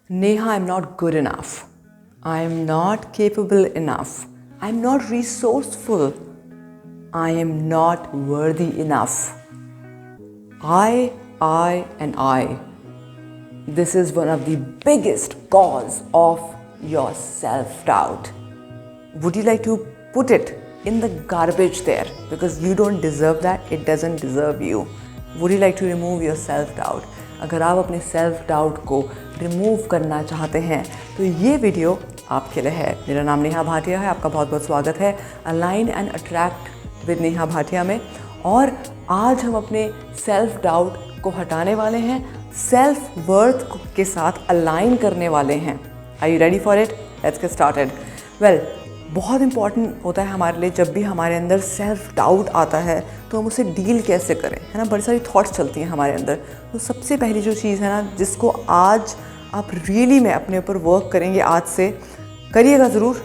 Neha, I'm not good enough. I'm not capable enough. I'm not resourceful. I am not worthy enough. And I. This is one of the biggest cause of your self-doubt. Would you like to put it in the garbage there? Because you don't deserve that, it doesn't deserve you. Would you like to remove your self-doubt? अगर आप अपने self doubt को remove करना चाहते हैं तो ये video आपके लिए है। मेरा नाम नेहा भाटिया है, आपका बहुत बहुत स्वागत है align and attract with Neha Bhatia में। और आज हम अपने सेल्फ डाउट को हटाने वाले हैं, सेल्फ वर्थ के साथ अलाइन करने वाले हैं। Are you ready for it? Let's get started. Well, बहुत इंपॉर्टेंट होता है हमारे लिए जब भी हमारे अंदर सेल्फ डाउट आता है तो हम उसे डील कैसे करें, है ना। बड़ी सारी थॉट्स चलती हैं हमारे अंदर। तो सबसे पहली जो चीज़ है ना, जिसको आज आप रियली में अपने ऊपर वर्क करेंगे, आज से करिएगा ज़रूर।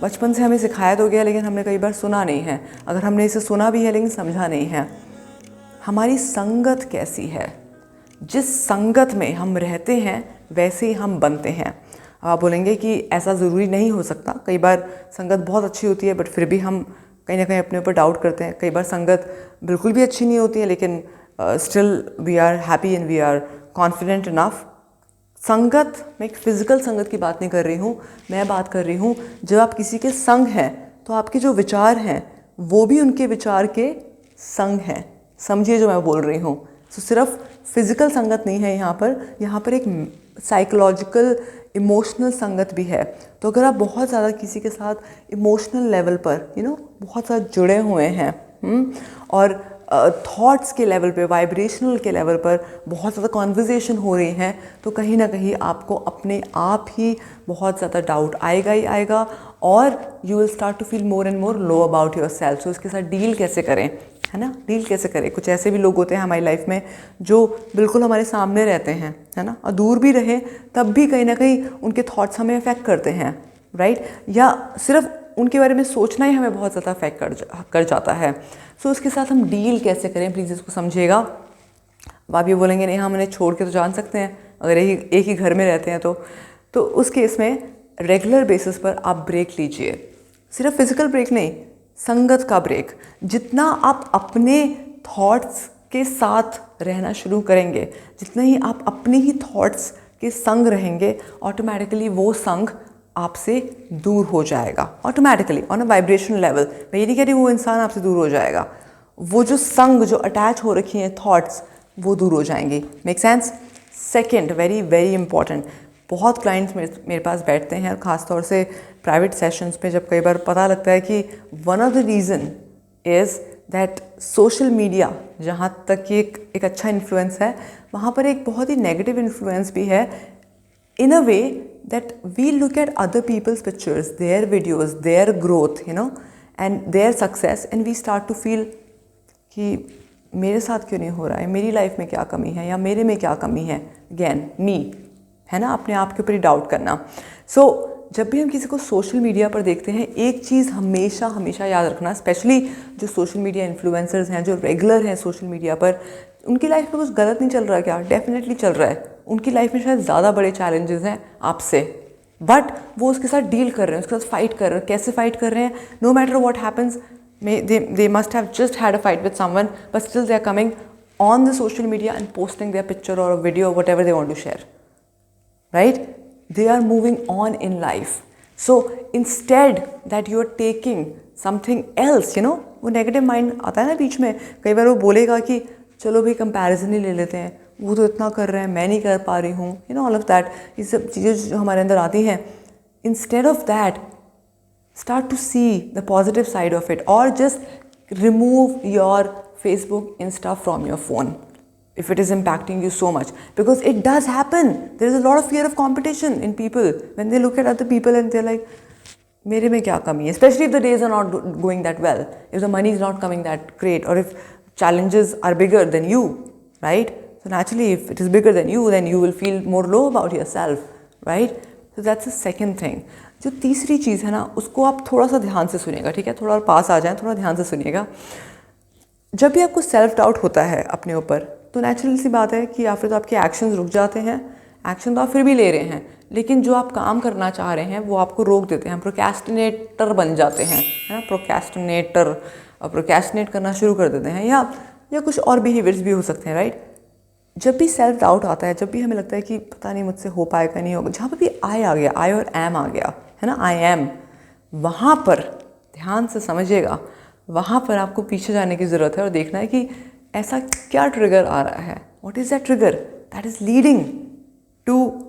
बचपन से हमें सिखाया तो गया, लेकिन हमने कई बार सुना नहीं है। अगर हमने इसे सुना भी है लेकिन समझा नहीं है। हमारी संगत कैसी है? जिस संगत में हम रहते हैं वैसे ही हम बनते हैं। आप बोलेंगे कि ऐसा ज़रूरी नहीं हो सकता। कई बार संगत बहुत अच्छी होती है बट फिर भी हम कहीं ना कहीं अपने ऊपर डाउट करते हैं। कई बार संगत बिल्कुल भी अच्छी नहीं होती है लेकिन still we are happy and we are confident enough. संगत, मैं एक फ़िज़िकल संगत की बात नहीं कर रही हूँ, मैं बात कर रही हूँ जब आप किसी के संग हैं तो आपके जो विचार हैं वो भी उनके विचार के संग हैं। समझिए जो मैं बोल रही हूँ। तो सिर्फ फिज़िकल संगत नहीं है यहाँ पर एक साइकोलॉजिकल इमोशनल संगत भी है। तो अगर आप बहुत ज़्यादा किसी के साथ इमोशनल लेवल पर बहुत ज़्यादा जुड़े हुए हैं और थॉट्स के लेवल पे, वाइब्रेशनल के लेवल पर बहुत ज़्यादा कॉन्वर्जेसन हो रही हैं, तो कहीं ना कहीं आपको अपने आप ही बहुत ज़्यादा डाउट आएगा ही आएगा और you will start to feel more and more low about yourself. So इसके साथ डील कैसे करें, है ना, डील कैसे करें। कुछ ऐसे भी लोग होते हैं हमारी लाइफ में जो बिल्कुल हमारे सामने रहते हैं, है ना, और दूर भी रहे तब भी कहीं ना कहीं उनके थॉट्स हमें अफेक्ट करते हैं, राइट। या सिर्फ उनके बारे में सोचना ही हमें बहुत ज़्यादा अफेक्ट कर जाता है। सो उसके साथ हम डील कैसे करें, प्लीज़ इसको समझिएगा। अब आप ये बोलेंगे नहीं, हम उन्हें छोड़ के तो जान सकते हैं अगर एक ही घर में रहते हैं तो उस केस में रेगुलर बेसिस पर आप ब्रेक लीजिए। सिर्फ फिजिकल ब्रेक नहीं, संगत का ब्रेक। जितना आप अपने थॉट्स के साथ रहना शुरू करेंगे, जितना ही आप अपने ही थॉट्स के संग रहेंगे, ऑटोमेटिकली वो संग आपसे दूर हो जाएगा, automatically on a vibrational level. मैं ये नहीं कह रही वो इंसान आपसे दूर हो जाएगा, वो जो संग जो अटैच हो रखी हैं थॉट्स वो दूर हो जाएंगी। Make sense? Second, very very important, बहुत क्लाइंट्स मेरे पास बैठते हैं और ख़ास तौर से प्राइवेट सेशंस पे जब कई बार पता लगता है कि one of the reason is that social media, जहाँ तक कि एक अच्छा इन्फ्लुएंस है, वहाँ पर एक बहुत ही नेगेटिव इन्फ्लुएंस भी है in a way that we look at other people's pictures, their videos, their growth, and their success, and we start to feel कि मेरे साथ क्यों नहीं हो रहा है, मेरी लाइफ में क्या कमी है या मेरे में क्या कमी है। अगेन मी, है ना, अपने आप के ऊपर ही डाउट करना। सो जब भी हम किसी को सोशल मीडिया पर देखते हैं, एक चीज़ हमेशा याद रखना, स्पेशली जो सोशल मीडिया इन्फ्लुएंसर्स हैं, जो रेगुलर हैं सोशल मीडिया पर, उनकी लाइफ में कुछ गलत नहीं चल रहा है क्या? डेफिनेटली चल रहा है। उनकी लाइफ में शायद ज़्यादा बड़े चैलेंजेस हैं आपसे, बट वो उसके साथ डील कर रहे हैं, उसके साथ फाइट कर रहे हैं। कैसे फाइट कर रहे हैं? No matter what happens, they must have just had a fight with someone, but still they are coming on the social media and posting their picture or a video or whatever they want to share, right? They are moving on in life. So instead that you are taking something else, वो negative mind आता है ना बीच में, कई बार वो बोलेगा कि चलो भाई कंपैरिजन ही ले लेते हैं, वो तो इतना कर रहे हैं, मैं नहीं कर पा रही हूँ, ऑल ऑफ दैट। ये सब चीज़ें जो हमारे अंदर आती हैं, instead of that start to see the positive side of it, or just remove your Facebook, Insta from your phone if it is impacting you so much, because it does happen. There is a lot of fear of competition in people when they look at other people and they're like, मेरे में क्या कमी है, especially if the days are not going that well, if the money is not coming that great, or if challenges are bigger than you, right? So naturally if it is bigger than you, then you will feel more low about yourself, right? So that's the second thing. जो तीसरी चीज़ है ना, उसको आप थोड़ा सा ध्यान से सुनिएगा, ठीक है? थोड़ा और पास आ जाएं, थोड़ा ध्यान से सुनिएगा। जब भी आपको सेल्फ डाउट होता है अपने ऊपर, तो नेचुरल सी बात है कि या फिर तो आपके एक्शंस रुक जाते हैं, एक्शन तो आप फिर भी ले रहे हैं, लेकिन जो आप काम करना चाह रहे हैं वो आपको रोक देते हैं, प्रोक्रेस्टिनेटर बन जाते हैं, है ना, प्रोक्रेस्टिनेट करना शुरू कर देते हैं, या कुछ और बिहेवियर्स भी हो सकते हैं, राइट। जब भी सेल्फ डाउट आता है, जब भी हमें लगता है कि पता नहीं मुझसे हो पाएगा नहीं होगा, जहाँ पर भी आई आ गया, आई और एम आ गया, है ना, आई एम, वहाँ पर ध्यान से समझिएगा, वहाँ पर आपको पीछे जाने की ज़रूरत है और देखना है कि ऐसा क्या ट्रिगर आ रहा है, what is that trigger that is leading to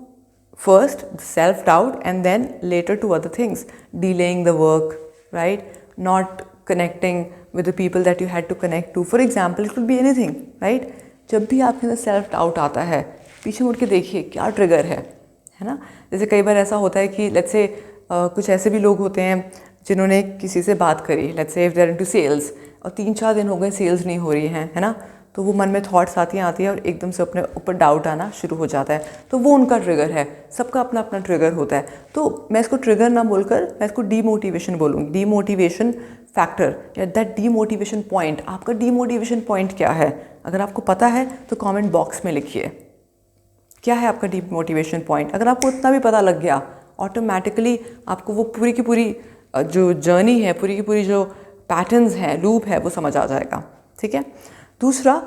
first self doubt and then later to other things, delaying the work, right, not connecting with the people that you had to connect to, for example it could be anything, right। जब भी आपके अंदर self doubt आता है, पीछे मुड़ के देखिए क्या ट्रिगर है ना। जैसे कई बार ऐसा होता है कि लेट्स से कुछ ऐसे भी लोग होते हैं जिन्होंने किसी से बात करी, let's say if they are into sales, और 3-4 दिन हो गए सेल्स नहीं हो रही हैं, है ना, तो वो मन में थॉट्स आती हैं और एकदम से अपने ऊपर डाउट आना शुरू हो जाता है, तो वो उनका ट्रिगर है। सबका अपना अपना ट्रिगर होता है, तो मैं इसको ट्रिगर ना बोलकर मैं इसको डीमोटिवेशन बोलूँगी, डीमोटिवेशन फैक्टर या दैट डीमोटिवेशन पॉइंट। आपका डीमोटिवेशन पॉइंट क्या है? अगर आपको पता है तो कमेंट बॉक्स में लिखिए, क्या है आपका डीमोटिवेशन पॉइंट। अगर आपको उतना भी पता लग गया, ऑटोमेटिकली आपको वो पूरी की पूरी जो जर्नी है, पूरी की पूरी जो पैटर्न्स हैं, लूप है, वो समझ आ जाएगा, ठीक है। दूसरा,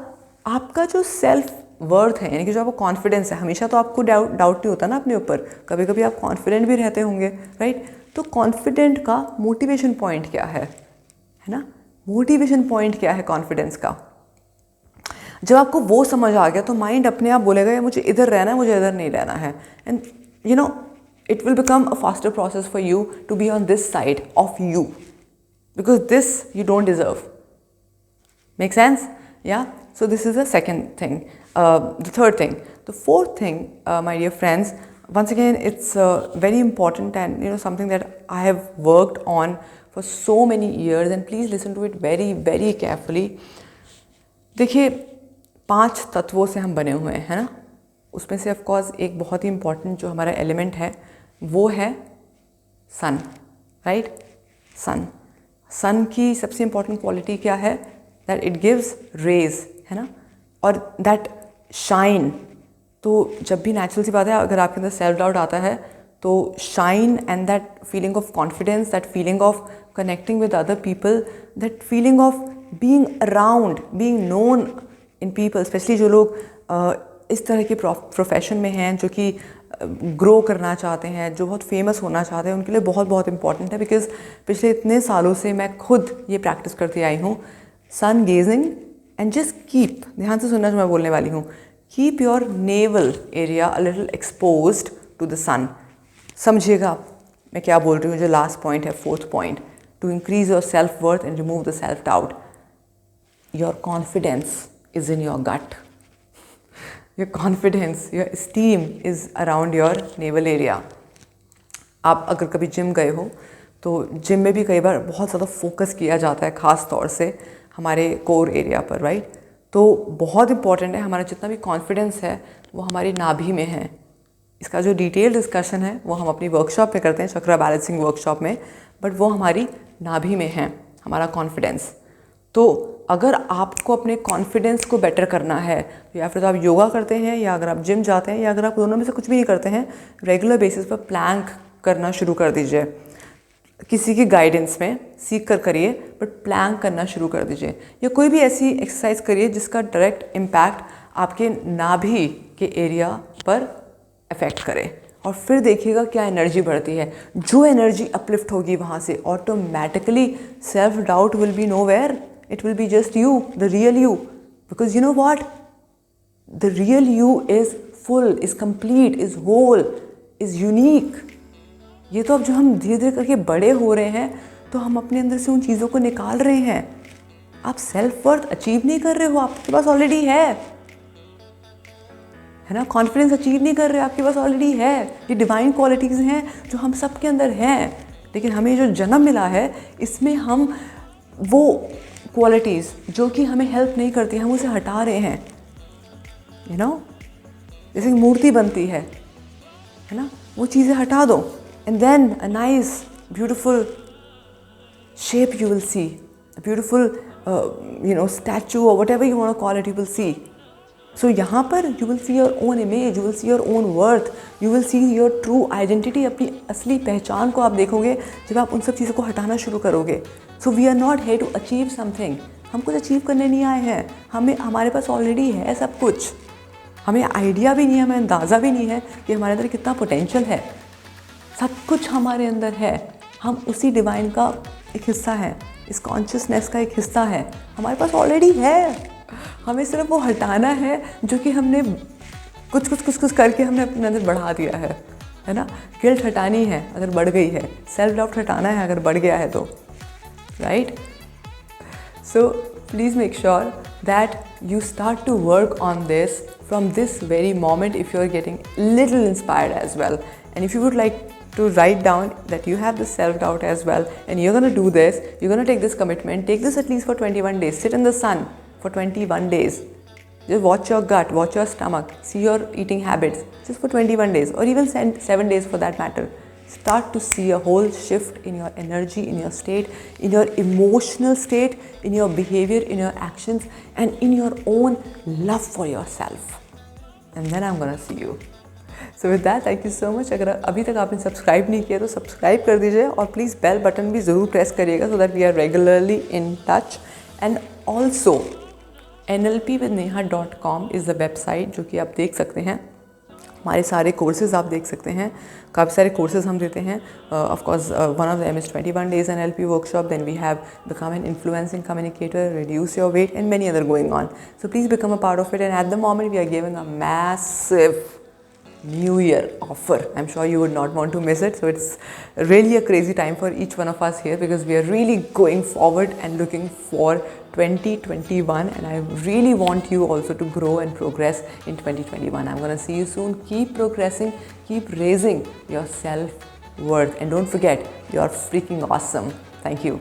आपका जो सेल्फ वर्थ है, यानी कि जो आपको कॉन्फिडेंस है, हमेशा तो आपको डाउट नहीं होता ना अपने ऊपर, कभी कभी आप कॉन्फिडेंट भी रहते होंगे, राइट। तो कॉन्फिडेंट का मोटिवेशन पॉइंट क्या है ना, मोटिवेशन पॉइंट क्या है कॉन्फिडेंस का। जब आपको वो समझ आ गया तो माइंड अपने आप बोलेगा मुझे इधर रहना है, मुझे इधर नहीं रहना है, and you know it will become a faster process for you to be on this side of you, because this you don't deserve. Make sense? Yeah, so this is the second thing. The third thing. The fourth thing, my dear friends, once again it's very important and something that I have worked on for so many years, and please listen to it very very carefully. देखिए, 5 तत्वों से हम बने हुए हैं, है ना। उसमें से ऑफ कोर्स एक बहुत ही इम्पॉर्टेंट जो हमारा एलिमेंट है वो है सन, राइट। सन की सबसे इम्पॉर्टेंट क्वालिटी क्या है? दैट इट गिव्स रेज, है ना, और दैट शाइन। तो जब भी नेचुरल सी बात है, अगर आपके अंदर सेल्फ डाउट आता है तो shine and that feeling of confidence, that feeling of connecting with other people, that feeling of being around, being known in people, specially जो लोग इस तरह के प्रोफेशन में हैं, जो कि ग्रो करना चाहते हैं, जो बहुत फेमस होना चाहते हैं, उनके लिए बहुत बहुत इंपॉर्टेंट है। बिकॉज पिछले इतने सालों से मैं खुद ये प्रैक्टिस करती आई हूँ, sun gazing, and just keep, ध्यान से सुनना जो मैं बोलने वाली हूँ, keep your navel area a little exposed to the sun. समझिएगा मैं क्या बोल रही हूँ। जो लास्ट पॉइंट है, 4th point, to increase your self worth and remove the self doubt, your confidence is in your gut, your confidence, your esteem is around your navel area. आप अगर कभी जिम गए हो तो जिम में भी कई बार बहुत ज़्यादा फोकस किया जाता है, ख़ास तौर से हमारे कोर एरिया पर, राइट। तो बहुत इंपॉर्टेंट है, हमारा जितना भी कॉन्फिडेंस है वो हमारी नाभि में है। इसका जो डिटेल डिस्कशन है वो हम अपनी वर्कशॉप में करते हैं, चक्रा बैलेंसिंग वर्कशॉप में, बट वो हमारी नाभि में है, हमारा कॉन्फिडेंस। तो अगर आपको अपने कॉन्फिडेंस को बेटर करना है, तो या फिर तो आप योगा करते हैं, या अगर आप जिम जाते हैं, या अगर आप दोनों में से कुछ भी नहीं करते हैं, रेगुलर बेसिस पर प्लैंक करना शुरू कर दीजिए। किसी की गाइडेंस में सीख कर करिए, बट प्लैंक करना शुरू कर दीजिए, या कोई भी ऐसी एक्सरसाइज करिए जिसका डायरेक्ट इम्पैक्ट आपके नाभि के एरिया पर अफेक्ट करे, और फिर देखिएगा क्या एनर्जी बढ़ती है। जो एनर्जी अपलिफ्ट होगी वहाँ से, automatically self doubt will be nowhere, it will be just you, the real you, because you know what, the real you is full, is complete, is whole, is unique. ये तो अब जो हम धीरे धीरे करके बड़े हो रहे हैं, तो हम अपने अंदर से उन चीज़ों को निकाल रहे हैं। आप सेल्फ वर्थ अचीव नहीं कर रहे हो, आपके पास ऑलरेडी है ना। कॉन्फिडेंस अचीव नहीं कर रहे, आपके पास ऑलरेडी है। ये डिवाइन क्वालिटीज़ हैं जो हम सब के अंदर हैं, लेकिन हमें जो जन्म मिला है इसमें हम वो क्वालिटीज़ जो कि हमें हेल्प नहीं करती, हम उसे हटा रहे हैं। यू नो, जैसे मूर्ति बनती है ना, वो चीज़ें हटा दो, and then a nice beautiful shape you will see, a beautiful statue or whatever you want to call it, you will see, सो यहाँ पर you will see your own image, you will see your own worth, you will see your true identity, अपनी असली पहचान को आप देखोगे जब आप उन सब चीज़ों को हटाना शुरू करोगे. So we are not here to achieve something. हम कुछ अचीव करने नहीं आए हैं. हमारे पास ऑलरेडी है सब कुछ. हमें आइडिया भी नहीं है, हमें अंदाज़ा भी नहीं है कि हमारे अंदर कितना पोटेंशियल है. सब कुछ हमारे अंदर है. हम उसी डिवाइन का एक हिस्सा है, इस कॉन्शियसनेस का एक हिस्सा है. हमारे पास ऑलरेडी है. हमें सिर्फ वो हटाना है जो कि हमने कुछ करके हमने अपने अंदर बढ़ा दिया है ना. गिल्ट हटानी है अगर बढ़ गई है, सेल्फ डाउट हटाना है अगर बढ़ गया है तो, right. So please make sure that you start to work on this from this very moment if you are getting little inspired as well. And if you would like to write down that you have this self-doubt as well and you're going to do this, you're going to take this commitment, take this at least for 21 days, sit in the sun for 21 days, just watch your gut, watch your stomach, see your eating habits just for 21 days or even 7 days for that matter. Start to see a whole shift in your energy, in your state, in your emotional state, in your behavior, in your actions, and in your own love for yourself. And then I'm gonna see you. So with that, thank you so much. अगर अभी तक आपने subscribe नहीं किया तो subscribe कर दीजिए और प्लीज़ बेल बटन भी ज़रूर प्रेस करिएगा so that we are regularly in touch. And also nlpwithneha.com is the website जो कि आप देख सकते हैं. हमारे सारे कोर्सेज़ आप देख सकते हैं. काफ़ी सारे कोर्सेज़ हम देते हैं. Of course one of them is 21 days NLP workshop. Then we have become an influencing communicator, reduce your weight, and many other going on. So please become a part of it. And at the moment we are giving a massive New Year offer. I'm sure you would not want to miss it. So it's really a crazy time for each one of us here because we are really going forward and looking for 2021, and I really want you also to grow and progress in 2021. I'm going to see you soon. Keep progressing, keep raising your self-worth, and don't forget, you're freaking awesome. Thank you.